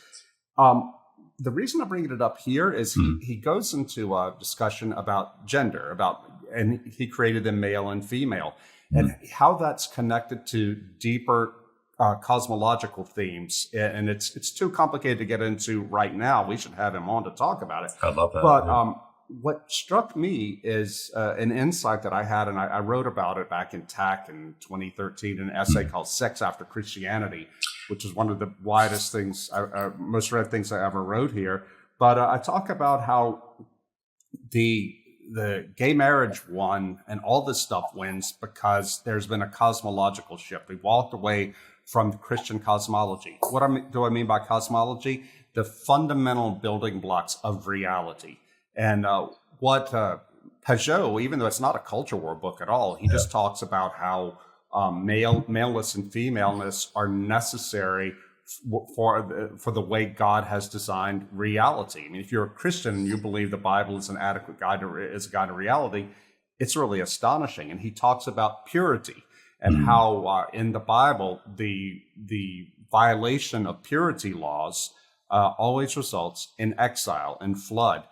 The reason I'm bringing it up here is he goes into a discussion about gender, and he created them male and female, and how that's connected to deeper cosmological themes. And it's too complicated to get into right now. We should have him on to talk about it. I love that. But what struck me is an insight that I had, and I wrote about it back in TAC in 2013, an essay called Sex After Christianity, which is one of the widest things, most read things I ever wrote here. But I talk about how the gay marriage won and all this stuff wins because there's been a cosmological shift. We walked away from Christian cosmology. What do I mean by cosmology? The fundamental building blocks of reality. And what Pageau, even though it's not a culture war book at all, he just talks about how maleness and femaleness are necessary for the way God has designed reality. I mean, if you're a Christian and you believe the Bible is an adequate guide to reality, it's really astonishing. And he talks about purity and how in the Bible the violation of purity laws always results in exile and flood.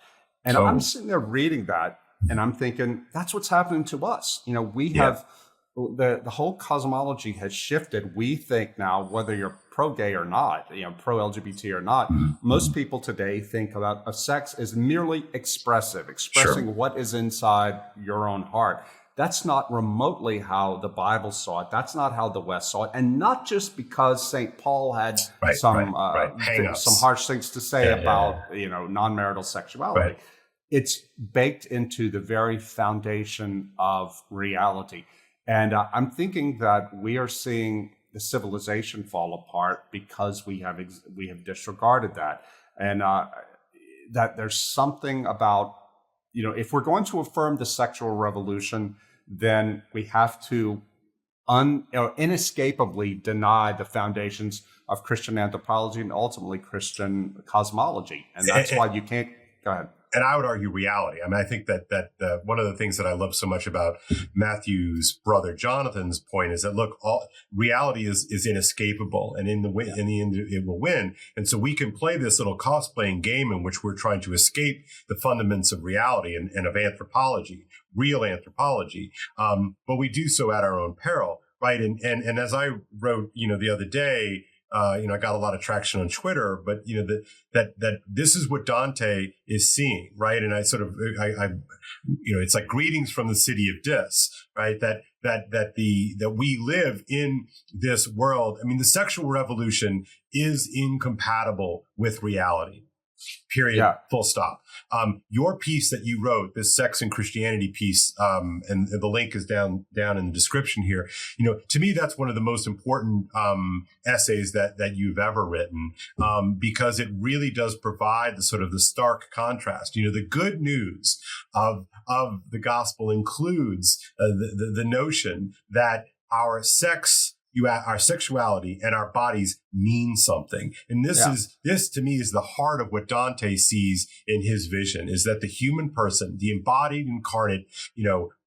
And I'm sitting there reading that, and I'm thinking, that's what's happening to us. We have the whole cosmology has shifted. We think now, whether you're pro-gay or not, pro-LGBT or not, most people today think about sex as merely expressing what is inside your own heart. That's not remotely how the Bible saw it. That's not how the West saw it. And not just because St. Paul had some harsh things to say about non-marital sexuality. Right. It's baked into the very foundation of reality. And I'm thinking that we are seeing the civilization fall apart because we have disregarded that. And that there's something about, if we're going to affirm the sexual revolution, then we have to inescapably deny the foundations of Christian anthropology and ultimately Christian cosmology. And that's why you can't, go ahead. And I would argue reality. I mean, I think that one of the things that I love so much about Matthieu's brother Jonathan's point is that, look, reality is inescapable, and in the end, it will win. And so we can play this little cosplaying game in which we're trying to escape the fundamentals of reality and of anthropology, real anthropology. But we do so at our own peril, right? And as I wrote, the other day, I got a lot of traction on Twitter, but that this is what Dante is seeing, right? And I it's like greetings from the city of Dis, right? That we live in this world. I mean, the sexual revolution is incompatible with reality. Period. Yeah. Full stop. Your piece that you wrote, this Sex and Christianity piece, and the link is down in the description here. To me, that's one of the most important essays that you've ever written, because it really does provide the stark contrast. The good news of the gospel includes the notion that our sexuality and our bodies mean something. And this to me is the heart of what Dante sees in his vision, is that the human person, the embodied, incarnate,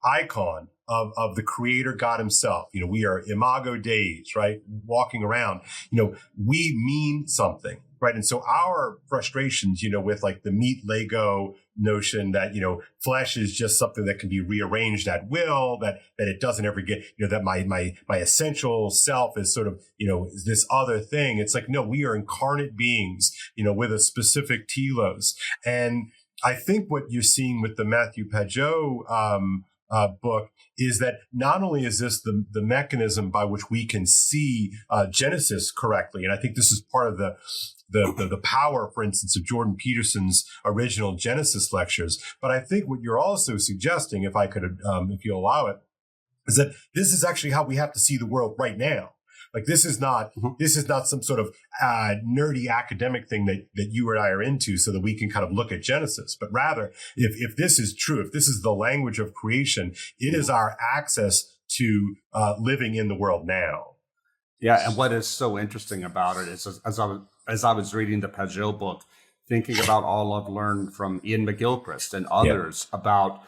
icon of the creator God himself, we are imago Dei, right? Walking around, we mean something. Right. And so our frustrations, with like the meat Lego notion that, flesh is just something that can be rearranged at will, that it doesn't ever get, that my essential self is sort of, this other thing. It's like, no, we are incarnate beings, with a specific telos. And I think what you're seeing with the Matthieu Pageau book is that not only is this the mechanism by which we can see Genesis correctly, and I think this is part of the power, for instance, of Jordan Peterson's original Genesis lectures. But I think what you're also suggesting, if I could, if you allow it, is that this is actually how we have to see the world right now. Like this is not some sort of nerdy academic thing that you and I are into so that we can kind of look at Genesis. But rather, if this is true, if this is the language of creation, it is our access to living in the world now. Yeah, and what is so interesting about it is, as I was reading the Pageau book, thinking about all I've learned from Ian McGilchrist and others about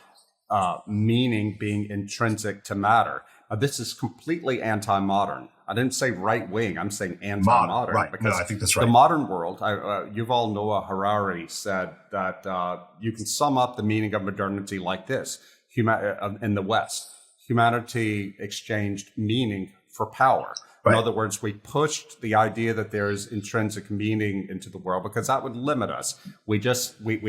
meaning being intrinsic to matter. This is completely anti-modern. I didn't say right-wing. I'm saying anti-modern. Right. Because I think that's right. The modern world, Yuval Noah Harari said that you can sum up the meaning of modernity like this. In the West, humanity exchanged meaning for power. Right. In other words, we pushed the idea that there is intrinsic meaning into the world because that would limit us. We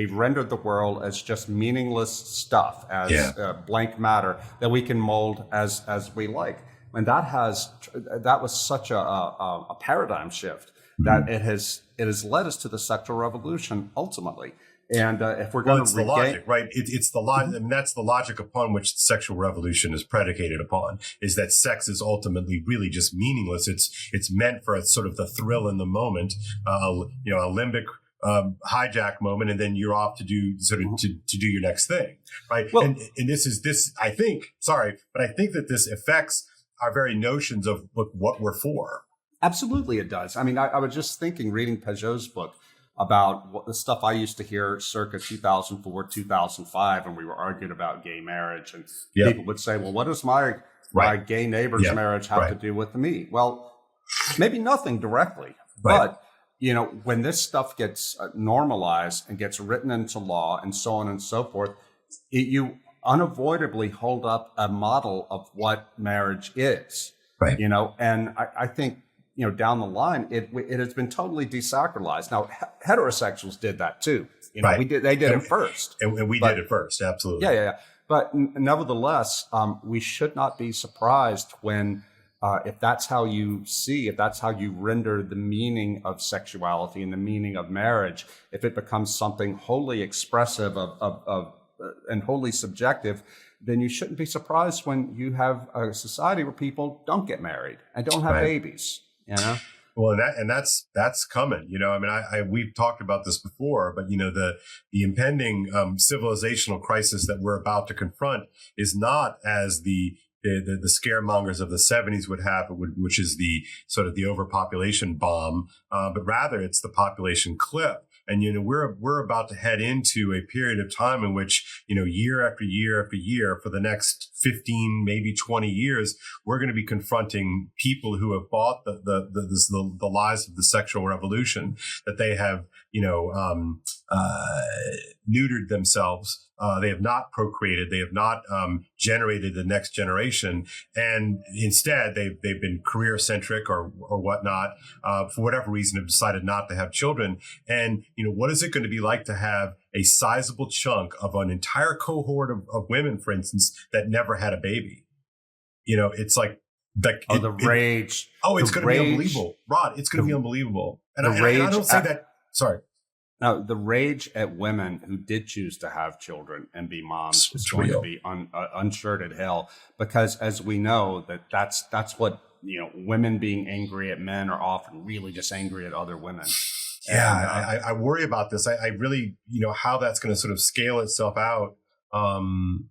rendered the world as just meaningless stuff, as blank matter that we can mold as we like. And that was such a paradigm shift that it has led us to the sexual revolution ultimately. And if we're going to the logic, right? It's the logic, and that's the logic upon which the sexual revolution is predicated upon, is that sex is ultimately really just meaningless. It's meant for a sort of the thrill in the moment, a limbic hijack moment, and then you're off to do to do your next thing, right? Well, and I think that this affects our very notions of what we're for. Absolutely, it does. I mean, I was just thinking, reading Pageau's book, about what the stuff I used to hear circa 2004, 2005, when we were arguing about gay marriage. And people would say, well, what does my gay neighbor's marriage have to do with me? Well, maybe nothing directly. But, when this stuff gets normalized and gets written into law and so on and so forth, you unavoidably hold up a model of what marriage is. Right. And I think, down the line, it has been totally desacralized. Now, heterosexuals did that too. They did it first. And we did it first. Absolutely. Yeah. But nevertheless, we should not be surprised when, if that's how you render the meaning of sexuality and the meaning of marriage, if it becomes something wholly expressive of and wholly subjective, then you shouldn't be surprised when you have a society where people don't get married and don't have babies. Well, that's coming. I mean, we've talked about this before, but the impending civilizational crisis that we're about to confront is not as the the scaremongers of the 70s would have, which is the sort of the overpopulation bomb, but rather it's the population cliff. And, we're about to head into a period of time in which, year after year after year for the next 15, maybe 20 years, we're going to be confronting people who have bought the lies of the sexual revolution, that they have, neutered themselves. They have not procreated. They have not generated the next generation, and instead they've been career centric or whatnot. For whatever reason, have decided not to have children. And what is it going to be like to have a sizable chunk of an entire cohort of women, for instance, that never had a baby? It's like the rage. It's going to be unbelievable, Rod. It's going to be unbelievable. And I don't say that. Sorry. Now, the rage at women who did choose to have children and be moms is going to be uncharted hell, because as we know, that's what, women being angry at men are often really just angry at other women. Yeah, and, I worry about this. I really, how that's going to sort of scale itself out. Well,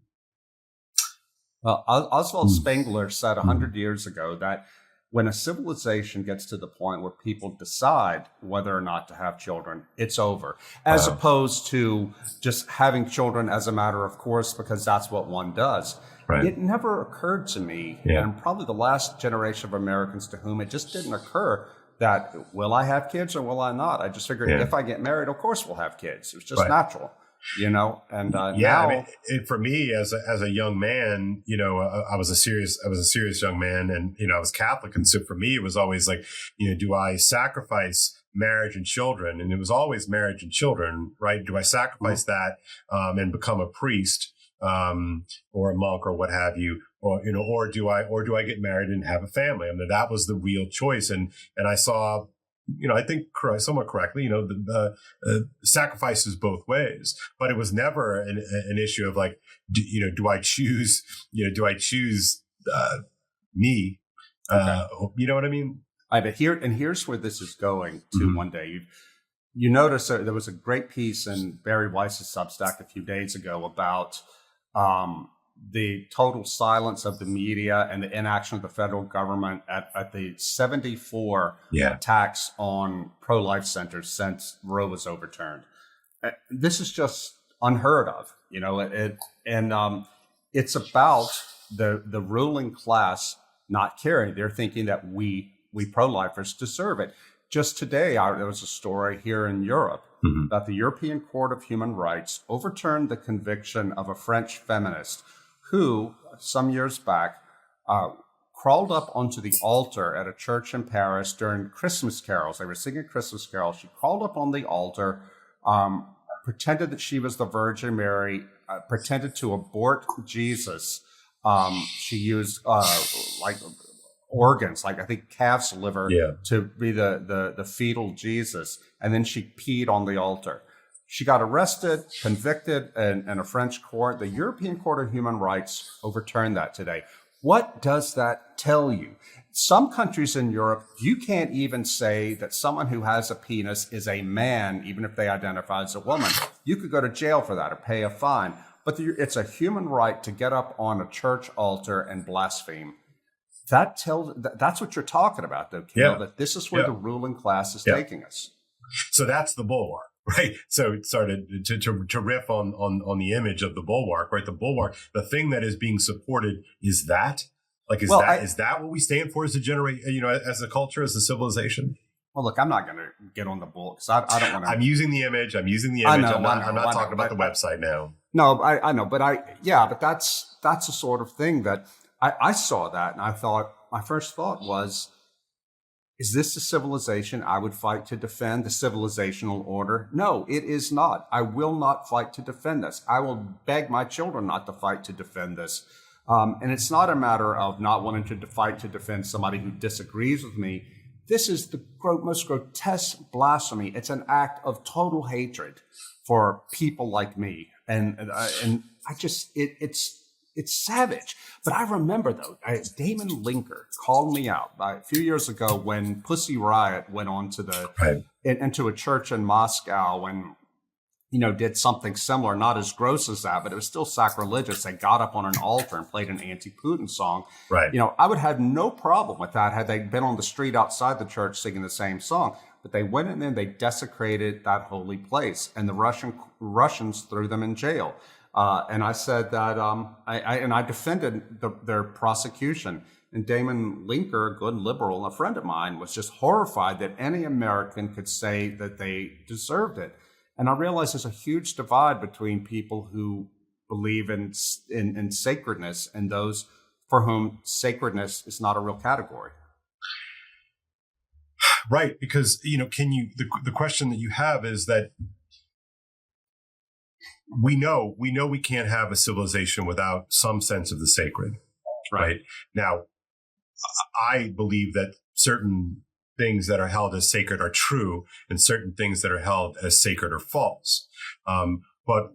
Oswald Spengler said 100 years ago that when a civilization gets to the point where people decide whether or not to have children, it's over, as opposed to just having children as a matter of course, because that's what one does. Right. It never occurred to me, and probably the last generation of Americans to whom it just didn't occur, that will I have kids or will I not? I just figured if I get married, of course we'll have kids. It's just natural. And now, for me as a young man, I was a serious young man, and I was Catholic, and so for me it was always like, do I sacrifice marriage and children? And it was always marriage and children, right? Do I sacrifice that and become a priest or a monk or what have you, or do I get married and have a family? I mean, that was the real choice, and I saw. I think somewhat correctly, the sacrifices both ways, but it was never an issue of like, do I choose me? Okay. You know what I mean? But here's where this is going to one day. You notice there was a great piece in Barry Weiss's Substack a few days ago about the total silence of the media and the inaction of the federal government at the 74 attacks on pro-life centers since Roe was overturned. This is just unheard of, it's about the ruling class not caring. They're thinking that we pro-lifers deserve it. Just today, there was a story here in Europe that the European Court of Human Rights overturned the conviction of a French feminist who, some years back, crawled up onto the altar at a church in Paris during Christmas carols. They were singing Christmas carols. She crawled up on the altar, pretended that she was the Virgin Mary, pretended to abort Jesus. She used like organs, like I think calf's liver, to be the fetal Jesus, and then she peed on the altar. She got arrested, convicted in a French court. The European Court of Human Rights overturned that today. What does that tell you? Some countries in Europe, you can't even say that someone who has a penis is a man, even if they identify as a woman. You could go to jail for that or pay a fine. But it's a human right to get up on a church altar and blaspheme. That's what you're talking about, though, Kale, that this is where the ruling class is taking us. So that's the Bulwark. Right. So it started to riff on the image of the Bulwark, right? The Bulwark, the thing that is being supported is that, like, is that what we stand for as a generation, as a culture, as a civilization? Well, look, I'm not going to get on the bull because I don't want to. I'm using the image. I'm not talking about the website now. No, I know, but but that's the sort of thing that I saw that, and I thought, my first thought was, is this the civilization I would fight to defend, the civilizational order? No, it is not. I will not fight to defend this. I will beg my children not to fight to defend this. And it's not a matter of not wanting to fight to defend somebody who disagrees with me. This is the most grotesque blasphemy. It's an act of total hatred for people like me. And I just, it's savage. But I remember, though, Damon Linker called me out a few years ago when Pussy Riot went on to into a church in Moscow, and did something similar, not as gross as that, but it was still sacrilegious. They got up on an altar and played an anti-Putin song. Right. I would have no problem with that had they been on the street outside the church singing the same song. But they went in there and they desecrated that holy place, and the Russians threw them in jail. And I said that I defended their prosecution. And Damon Linker, a good liberal, a friend of mine, was just horrified that any American could say that they deserved it. And I realize there's a huge divide between people who believe in sacredness and those for whom sacredness is not a real category. Right, because the question that you have is that we know we can't have a civilization without some sense of the sacred. Right. Now, I believe that certain things that are held as sacred are true, and certain things that are held as sacred are false. But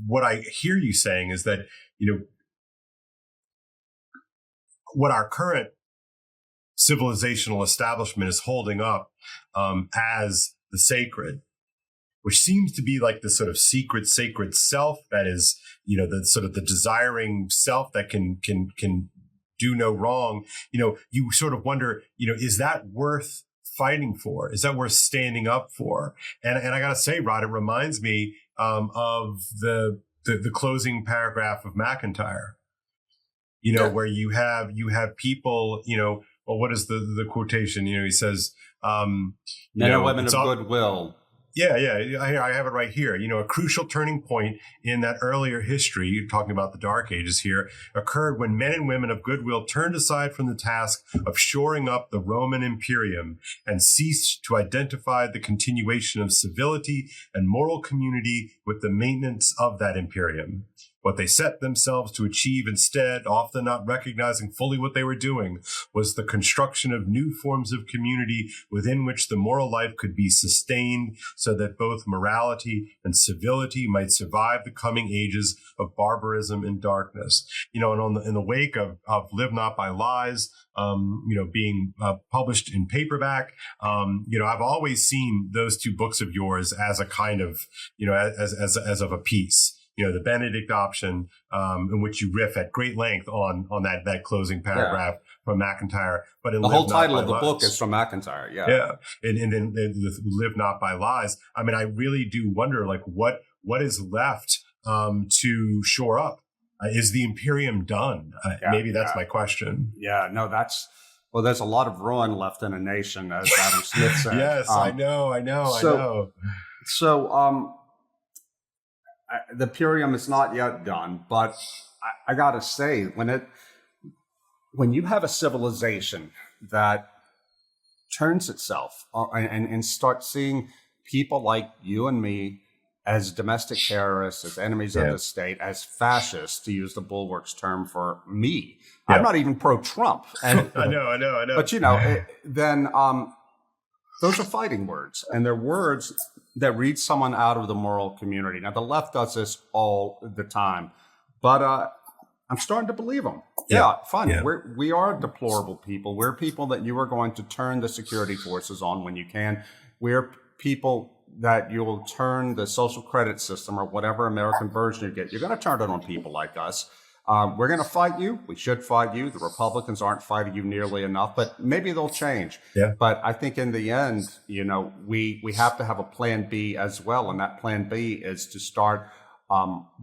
what I hear you saying is that, what our current civilizational establishment is holding up as the sacred, which seems to be like the sort of secret, sacred self that is, the sort of the desiring self that can do no wrong. You sort of wonder, is that worth fighting for? Is that worth standing up for? And I gotta say, Rod, it reminds me of the closing paragraph of Macintryre. Where you have people, well, what is the quotation? He says, men and women of goodwill. Yeah. I have it right here. A crucial turning point in that earlier history, you're talking about the Dark Ages here, occurred when men and women of goodwill turned aside from the task of shoring up the Roman Imperium and ceased to identify the continuation of civility and moral community with the maintenance of that Imperium. What they set themselves to achieve instead, often not recognizing fully what they were doing, was the construction of new forms of community within which the moral life could be sustained so that both morality and civility might survive the coming ages of barbarism and darkness. And in the wake of Live Not by Lies, being published in paperback, I've always seen those two books of yours as a kind of, as of a piece. The Benedict option, in which you riff at great length on that closing paragraph from Macintryre. But in the whole title of the Lies, book is from Macintryre. Yeah. And then Live Not by Lies. I mean, I really do wonder, like, what is left to shore up? Is the Imperium done? Maybe that's my question. Yeah, no, there's a lot of ruin left in a nation, as Adam Smith said. Yes, I know. So, the Imperium is not yet done, but I got to say, when you have a civilization that turns itself and starts seeing people like you and me as domestic terrorists, as enemies of the state, as fascists, to use the Bulwark's term for me. Yeah. I'm not even pro-Trump. And, I know. But, then those are fighting words, and they're words that read someone out of the moral community. Now, the left does this all the time, but I'm starting to believe them. Yeah, fine. Yeah. We are deplorable people. We're people that you are going to turn the security forces on when you can. We're people that you'll turn the social credit system or whatever American version you get. You're going to turn it on people like us. We're going to fight you. We should fight you. The Republicans aren't fighting you nearly enough, but maybe they'll change. Yeah. But I think in the end, we have to have a plan B as well. And that plan B is to start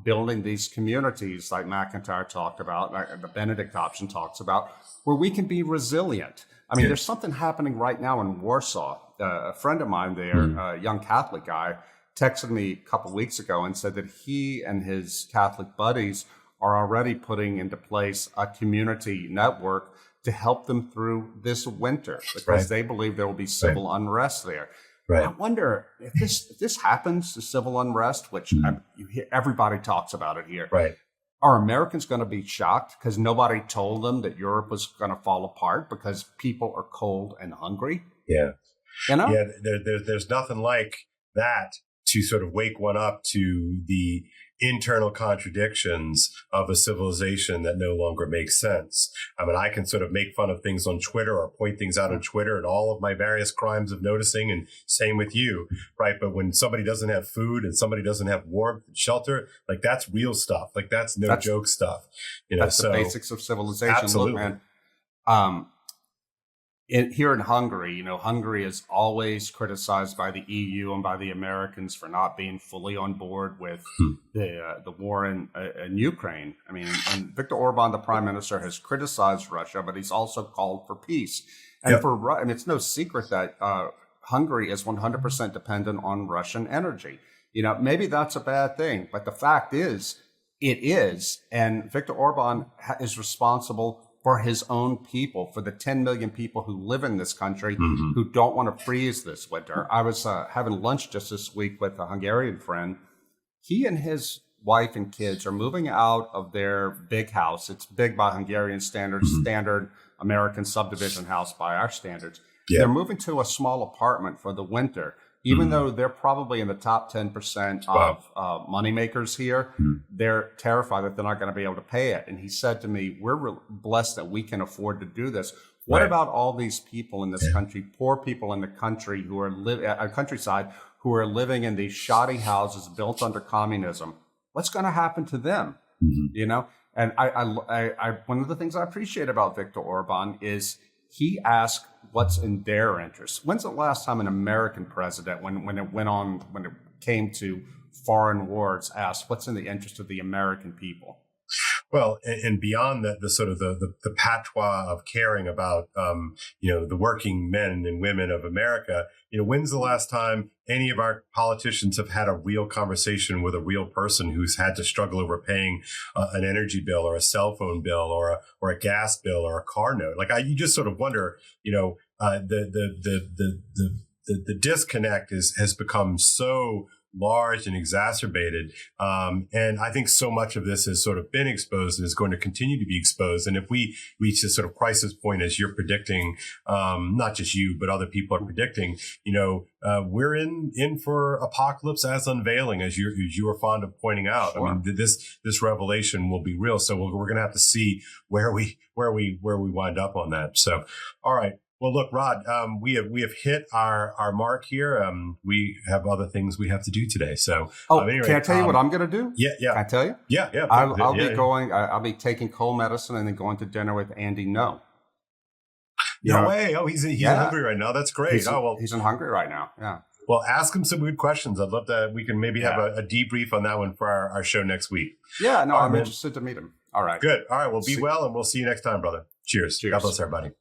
building these communities like Macintryre talked about, like the Benedict option talks about, where we can be resilient. I mean, there's something happening right now in Warsaw. A friend of mine there, a young Catholic guy, texted me a couple weeks ago and said that he and his Catholic buddies are already putting into place a community network to help them through this winter because they believe there will be civil unrest there. Right. I wonder if this happens, the civil unrest, which everybody talks about it here. Right. Are Americans going to be shocked because nobody told them that Europe was going to fall apart because people are cold and hungry? Yeah. Yeah, there's nothing like that to sort of wake one up to the internal contradictions of a civilization that no longer makes sense. I mean, I can sort of make fun of things on Twitter or point things out on Twitter and all of my various crimes of noticing, and same with you, right? But when somebody doesn't have food and somebody doesn't have warmth and shelter, like that's real stuff. Like that's no joke stuff. That's the basics of civilization. Absolutely. Look, man, here in Hungary, Hungary is always criticized by the EU and by the Americans for not being fully on board with the war in Ukraine. I mean, and Viktor Orban, the prime minister, has criticized Russia, but he's also called for peace. And it's no secret that Hungary is 100% dependent on Russian energy. Maybe that's a bad thing, but the fact is, it is. And Viktor Orban is responsible for his own people, for the 10 million people who live in this country who don't want to freeze this winter. I was having lunch just this week with a Hungarian friend. He and his wife and kids are moving out of their big house. It's big by Hungarian standards, standard American subdivision house by our standards. Yeah. They're moving to a small apartment for the winter. Even though they're probably in the top 10% of moneymakers here, they're terrified that they're not going to be able to pay it. And he said to me, we're blessed that we can afford to do this. What about all these people in this country, poor people in the country who are countryside, who are living in these shoddy houses built under communism? What's going to happen to them? And I one of the things I appreciate about Viktor Orban is he asked what's in their interest. When's the last time an American president, when it came to foreign wars, asked what's in the interest of the American people? Well, and beyond the sort of the patois of caring about, the working men and women of America, when's the last time any of our politicians have had a real conversation with a real person who's had to struggle over paying an energy bill or a cell phone bill or a gas bill or a car note? Like you just sort of wonder, the disconnect has become so large and exacerbated. And I think so much of this has sort of been exposed and is going to continue to be exposed. And if we reach this sort of crisis point, as you're predicting, not just you, but other people are predicting, we're in for apocalypse as unveiling, as you are fond of pointing out. Sure. I mean, this revelation will be real. So we're going to have to see where we wind up on that. So, all right. Well, look, Rod, we have hit our mark here. We have other things we have to do today. So, anyway, can I tell you what I'm going to do? Yeah. Can I tell you? Yeah. I'll be going. I'll be taking cold medicine and then going to dinner with Andy No. No way! Oh, he's in Hungary right now. That's great. He's in Hungary right now. Yeah. Well, ask him some good questions. I'd love that. We can maybe have a debrief on that one for our show next week. Yeah. No, I'm interested to meet him. All right. Good. All right. Well, be well, and we'll see you next time, brother. Cheers. God bless everybody.